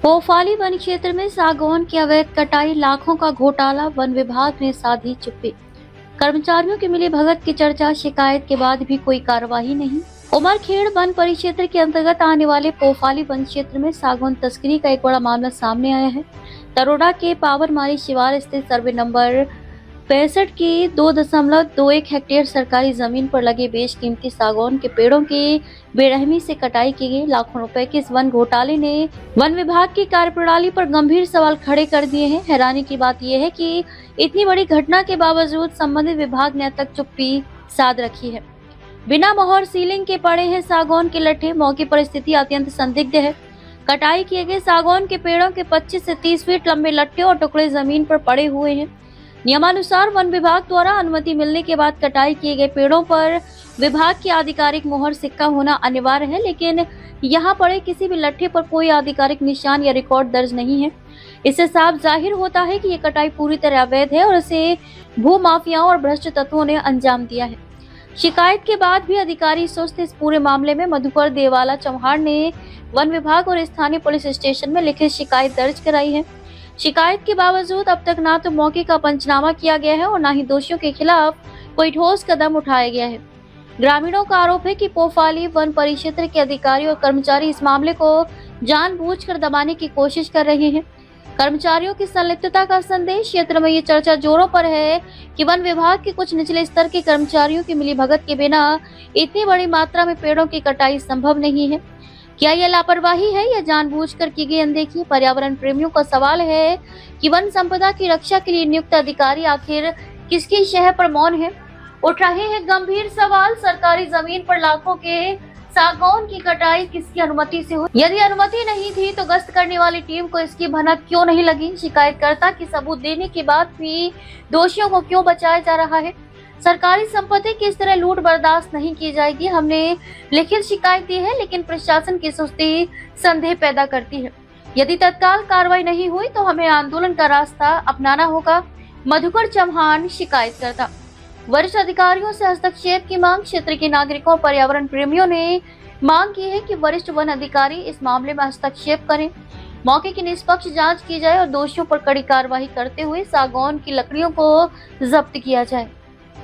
पोफाली one क्षेत्र में सागौन की अवैध कटाई, लाखों का घोटाला, वन विभाग ने साधी चुप्पी। कर्मचारियों की मिली भगत की चर्चा, शिकायत के बाद भी कोई कार्रवाई नहीं। उमरखेड़ वन परिक्षेत्र के अंतर्गत आने वाले पोफाली वन क्षेत्र में सागौन तस्करी का एक बड़ा मामला सामने आया है। तरोड़ा के पावरमारी शिवार स्थित सर्वे नंबर 65 की 2.21 हेक्टेयर सरकारी जमीन पर लगे बेशकीमती सागौन के पेड़ों की बेरहमी से कटाई की गई। लाखों रुपए के इस वन घोटाले ने वन विभाग की कार्यप्रणाली पर गंभीर सवाल खड़े कर दिए हैं। हैरानी की बात यह है कि इतनी बड़ी घटना के बावजूद संबंधित विभाग ने अब तक चुप्पी साध रखी है। बिना मोहर सीलिंग के पड़े हैं सागौन के लट्ठे। मौके पर स्थिति अत्यंत संदिग्ध है। कटाई किए गए सागौन के पेड़ों के 25 से 30 फीट लंबे लट्ठे और टुकड़े जमीन पर पड़े हुए हैं। नियमानुसार वन विभाग द्वारा अनुमति मिलने के बाद कटाई किए गए पेड़ों पर विभाग की आधिकारिक मोहर सिक्का होना अनिवार्य है, लेकिन यहाँ पड़े किसी भी लट्ठे पर कोई आधिकारिक निशान या रिकॉर्ड दर्ज नहीं है। इससे साफ जाहिर होता है कि ये कटाई पूरी तरह अवैध है और इसे भूमाफियाओं और भ्रष्ट तत्वों ने अंजाम दिया है। शिकायत के बाद भी अधिकारी सुस्त। इस पूरे मामले में मधुकर देवाला चौहान ने वन विभाग और स्थानीय पुलिस स्टेशन में लिखित शिकायत दर्ज कराई है। शिकायत के बावजूद अब तक ना तो मौके का पंचनामा किया गया है और ना ही दोषियों के खिलाफ कोई ठोस कदम उठाया गया है। ग्रामीणों का आरोप है कि पोफाली वन परिक्षेत्र के अधिकारी और कर्मचारी इस मामले को जानबूझकर दबाने की कोशिश कर रहे हैं। कर्मचारियों की संलिप्तता का संदेश। क्षेत्र में ये चर्चा जोरों पर है कि वन विभाग के कुछ निचले स्तर के कर्मचारियों की मिलीभगत के बिना इतनी बड़ी मात्रा में पेड़ों की कटाई संभव नहीं है। क्या यह लापरवाही है या जानबूझकर की गई अनदेखी? पर्यावरण प्रेमियों का सवाल है कि वन संपदा की रक्षा के लिए नियुक्त अधिकारी आखिर किसकी शह पर मौन है? उठ रहे हैं गंभीर सवाल। सरकारी जमीन पर लाखों के सागौन की कटाई किसकी अनुमति से हुई? यदि अनुमति नहीं थी तो गश्त करने वाली टीम को इसकी भनक क्यों नहीं लगी? शिकायतकर्ता की सबूत देने के बाद भी दोषियों को क्यों बचाया जा रहा है? सरकारी संपत्ति की इस तरह लूट बर्दाश्त नहीं की जाएगी। हमने लिखित शिकायत दी है, लेकिन प्रशासन की सुस्ती संदेह पैदा करती है। यदि तत्काल कार्रवाई नहीं हुई तो हमें आंदोलन का रास्ता अपनाना होगा। मधुकर चौहान, शिकायतकर्ता। वरिष्ठ अधिकारियों से हस्तक्षेप की मांग। क्षेत्र के नागरिकों और पर्यावरण प्रेमियों ने मांग की है कि वरिष्ठ वन अधिकारी इस मामले में हस्तक्षेप करें, मौके की निष्पक्ष जांच की जाए और दोषियों पर कड़ी कार्रवाई करते हुए सागौन की लकड़ियों को जब्त किया जाए।